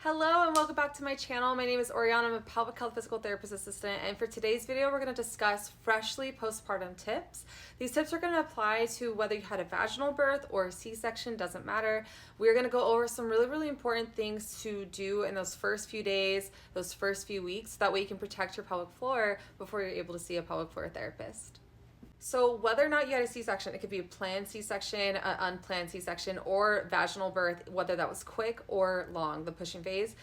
Hello and welcome back to my channel. My name is Oriana. I'm a pelvic health physical therapist assistant, and for today's video we're going to discuss freshly postpartum tips. These tips are going to apply to whether you had a vaginal birth or a C-section, doesn't matter. We're going to go over some really important things to do in those first few days, those first few weeks, that way you can protect your pelvic floor before you're able to see a pelvic floor therapist. So whether or not you had a C-section, it could be a planned C-section, an unplanned C-section, or vaginal birth, whether that was quick or long, the pushing phase,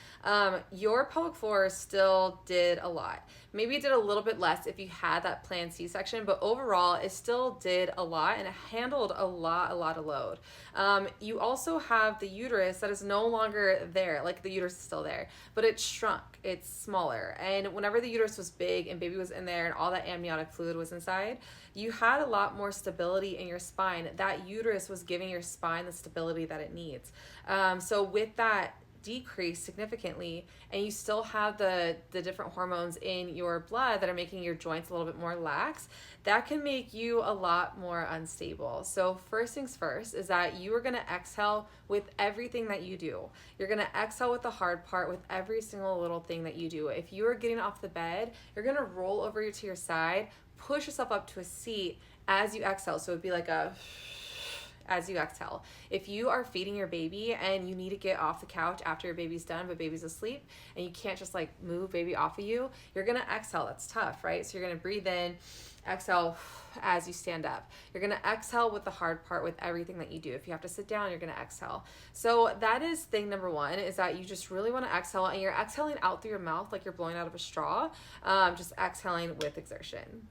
your pelvic floor still did a lot. Maybe it did a little bit less if you had that planned C-section, but overall it still did a lot and it handled a lot of load. You also have the uterus that is no longer there, like the uterus is still there, but it's shrunk, it's smaller. And whenever the uterus was big and baby was in there and all that amniotic fluid was inside, you had a lot more stability in your spine. That uterus was giving your spine the stability that it needs. So with that decrease significantly, and you still have the different hormones in your blood that are making your joints a little bit more lax, that can make you a lot more unstable. So first things first is that you are going to exhale with everything that you do. You're going to exhale with the hard part, with every single little thing that you do. If you are getting off the bed, you're going to roll over to your side, push yourself up to a seat as you exhale. So it'd be like a as you exhale. If you are feeding your baby and you need to get off the couch after your baby's done but baby's asleep and you can't just like move baby off of you, you're gonna exhale. That's tough, right? So you're gonna breathe in, exhale as you stand up. You're gonna exhale with the hard part, with everything that you do. If you have to sit down, you're gonna exhale. So that is thing number one, is that you just really wanna exhale, and you're exhaling out through your mouth like you're blowing out of a straw, just exhaling with exertion.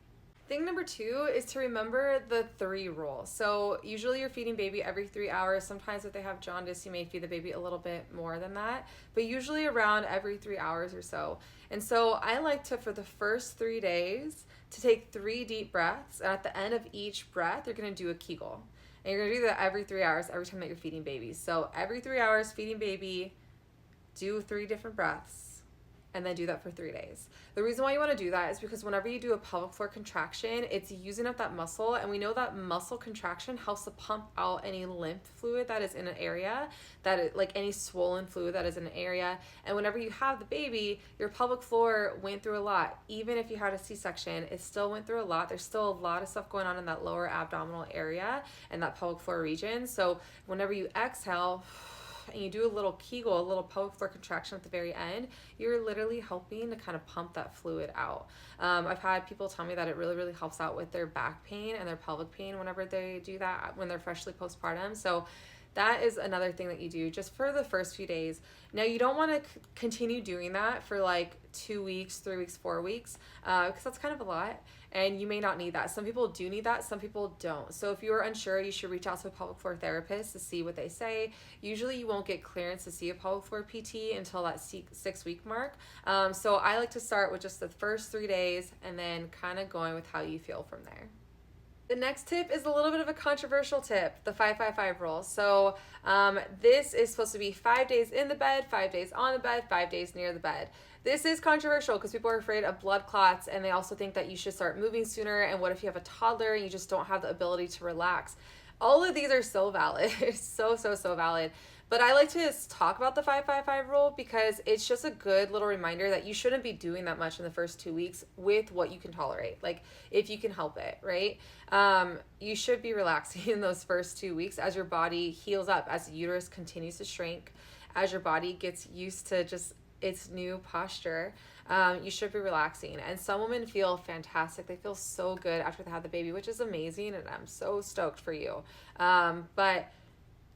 Thing number two is to remember the 3 rule. So usually you're feeding baby every 3 hours. Sometimes if they have jaundice, you may feed the baby a little bit more than that, but usually around every 3 hours or so. And so I like to, for the first 3 days, to take 3 deep breaths, and at the end of each breath, you're gonna do a Kegel. And you're gonna do that every 3 hours, every time that you're feeding baby. So every 3 hours, feeding baby, do 3 different breaths, and then do that for 3 days. The reason why you want to do that is because whenever you do a pelvic floor contraction, it's using up that muscle, and we know that muscle contraction helps to pump out any lymph fluid that is in an area, that is, like any swollen fluid that is in an area. And whenever you have the baby, your pelvic floor went through a lot. Even if you had a C-section, it still went through a lot. There's still a lot of stuff going on in that lower abdominal area and that pelvic floor region. So whenever you exhale and you do a little Kegel, a little pelvic floor contraction at the very end, you're literally helping to kind of pump that fluid out. I've had people tell me that it really helps out with their back pain and their pelvic pain whenever they do that when they're freshly postpartum. So that is another thing that you do just for the first few days. Now, you don't want to continue doing that for like 2 weeks, 3 weeks, 4 weeks, because that's kind of a lot, and you may not need that. Some people do need that, some people don't. So if you're unsure, you should reach out to a pelvic floor therapist to see what they say. Usually you won't get clearance to see a pelvic floor PT until that 6-week mark. So I like to start with just the first 3 days and then kind of going with how you feel from there. The next tip is a little bit of a controversial tip, the 5-5-5 rule. So this is supposed to be 5 days in the bed, 5 days on the bed, 5 days near the bed. This is controversial because people are afraid of blood clots, and they also think that you should start moving sooner. And what if you have a toddler and you just don't have the ability to relax? All of these are so valid, so valid. But I like to just talk about the 5-5-5 rule because it's just a good little reminder that you shouldn't be doing that much in the first 2 weeks with what you can tolerate. Like, if you can help it, right? You should be relaxing in those first 2 weeks as your body heals up, as the uterus continues to shrink, as your body gets used to just its new posture. You should be relaxing. And some women feel fantastic. They feel so good after they have the baby, which is amazing, and I'm so stoked for you. But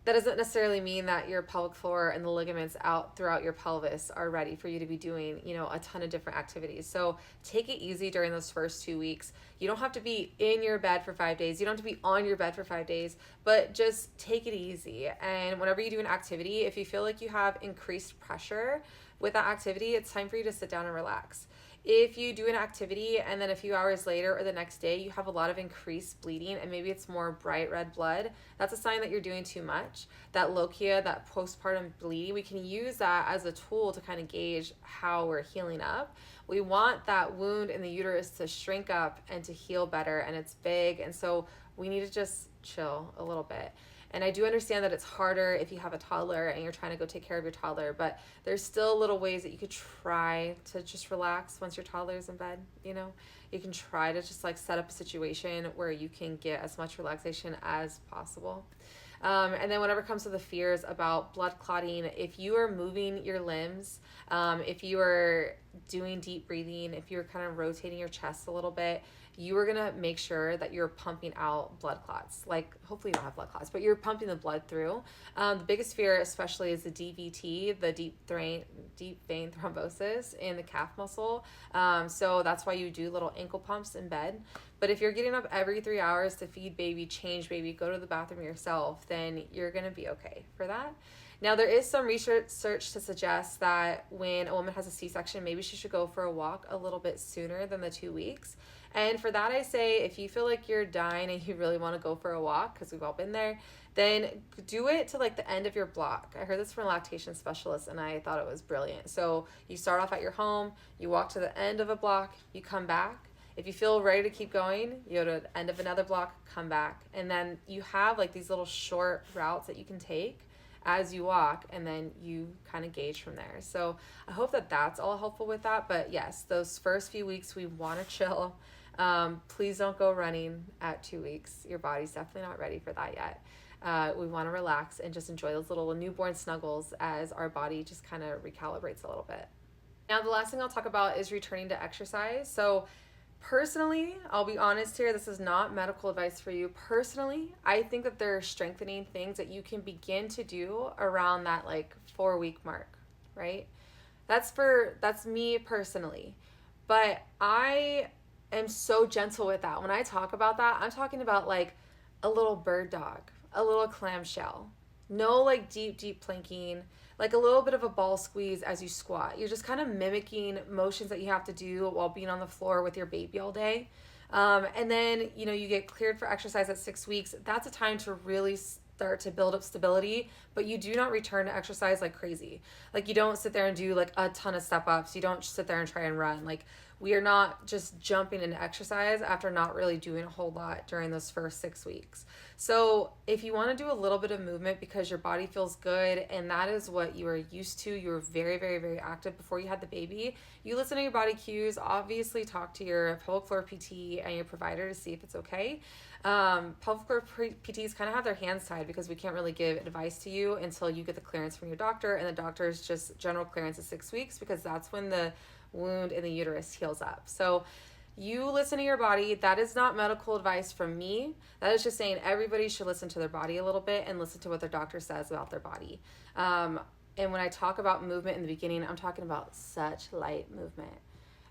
that doesn't necessarily mean that your pelvic floor and the ligaments out throughout your pelvis are ready for you to be doing, a ton of different activities. So take it easy during those first 2 weeks. You don't have to be in your bed for 5 days. You don't have to be on your bed for 5 days, but just take it easy. And whenever you do an activity, if you feel like you have increased pressure with that activity, it's time for you to sit down and relax. If you do an activity and then a few hours later or the next day you have a lot of increased bleeding and maybe it's more bright red blood, that's a sign that you're doing too much. That lochia, that postpartum bleeding, we can use that as a tool to kind of gauge how we're healing up. We want that wound in the uterus to shrink up and to heal better, and it's big, and so we need to just chill a little bit. And I do understand that it's harder if you have a toddler and you're trying to go take care of your toddler, but there's still little ways that you could try to just relax once your toddler's in bed, you know? You can try to just like set up a situation where you can get as much relaxation as possible. And then whenever it comes to the fears about blood clotting, if you are moving your limbs, if you are doing deep breathing, if you're kind of rotating your chest a little bit, you are going to make sure that you're pumping out blood clots. Like, hopefully you don't have blood clots, but you're pumping the blood through. The biggest fear especially is the DVT, the deep vein thrombosis in the calf muscle. So that's why you do little ankle pumps in bed. But if you're getting up every 3 hours to feed baby, change baby, go to the bathroom yourself, then you're going to be okay for that. Now, there is some research to suggest that when a woman has a C-section, maybe she should go for a walk a little bit sooner than the 2 weeks. And for that, I say, if you feel like you're dying and you really want to go for a walk, because we've all been there, then do it to like the end of your block. I heard this from a lactation specialist and I thought it was brilliant. So you start off at your home, you walk to the end of a block, you come back. If you feel ready to keep going, you go to the end of another block, come back. And then you have like these little short routes that you can take as you walk, and then you kind of gauge from there. So I hope that that's all helpful with that. But yes, those first few weeks, we want to chill. Please don't go running at 2 weeks. Your body's definitely not ready for that yet. We want to relax and just enjoy those little newborn snuggles as our body just kind of recalibrates a little bit. Now, the last thing I'll talk about is returning to exercise. So personally, I'll be honest here, this is not medical advice for you. Personally, I think that there are strengthening things that you can begin to do around that like 4-week mark, right? That's me personally. But I am so gentle with that. When I talk about that, I'm talking about like a little bird dog, a little clamshell. No like deep planking, like a little bit of a ball squeeze as you squat. You're just kind of mimicking motions that you have to do while being on the floor with your baby all day. And then, you know, you get cleared for exercise at 6 weeks. That's a time to really start to build up stability, but you do not return to exercise like crazy. Like you don't sit there and do like a ton of step ups. You don't sit there and try and run. Like we are not just jumping into exercise after not really doing a whole lot during those first 6 weeks. So if you want to do a little bit of movement because your body feels good and that is what you are used to, you were very, very, very active before you had the baby, you listen to your body cues, obviously talk to your pelvic floor PT and your provider to see if it's okay. Pelvic floor PTs kind of have their hands tied because we can't really give advice to you until you get the clearance from your doctor, and the doctor's just general clearance is 6 weeks because that's when the wound in the uterus heals up. So you listen to your body. That is not medical advice from me. That is just saying everybody should listen to their body a little bit and listen to what their doctor says about their body. And when I talk about movement in the beginning, I'm talking about such light movement.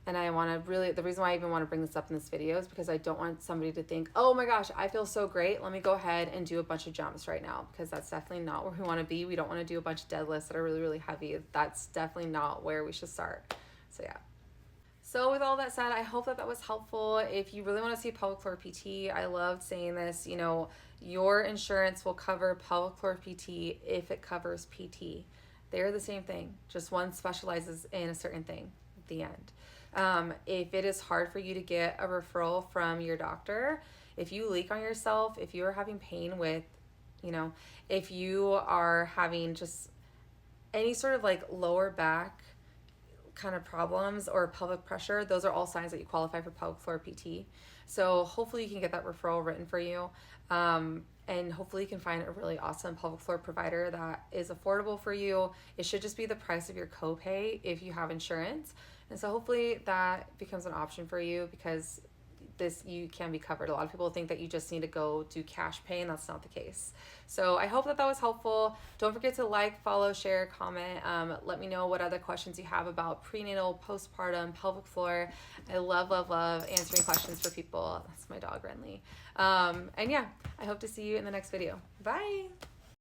And I want to really, the reason why I even want to bring this up in this video is because I don't want somebody to think, oh my gosh, I feel so great. Let me go ahead and do a bunch of jumps right now, because that's definitely not where we want to be. We don't want to do a bunch of deadlifts that are really, really heavy. That's definitely not where we should start. So yeah. So with all that said, I hope that that was helpful. If you really want to see pelvic floor PT, I loved saying this, you know, your insurance will cover pelvic floor PT if it covers PT. They're the same thing, just one specializes in a certain thing at the end. If it is hard for you to get a referral from your doctor, if you leak on yourself, if you are having pain with, you know, if you are having just any sort of like lower back kind of problems or pelvic pressure, those are all signs that you qualify for pelvic floor PT. So hopefully you can get that referral written for you. And hopefully you can find a really awesome pelvic floor provider that is affordable for you. It should just be the price of your copay if you have insurance. And so hopefully that becomes an option for you, because this, you can be covered. A lot of people think that you just need to go do cash pay, and that's not the case. So I hope that that was helpful. Don't forget to like, follow, share, comment. Let me know what other questions you have about prenatal, postpartum, pelvic floor. I love answering questions for people. That's my dog, Renly. And yeah, I hope to see you in the next video. Bye.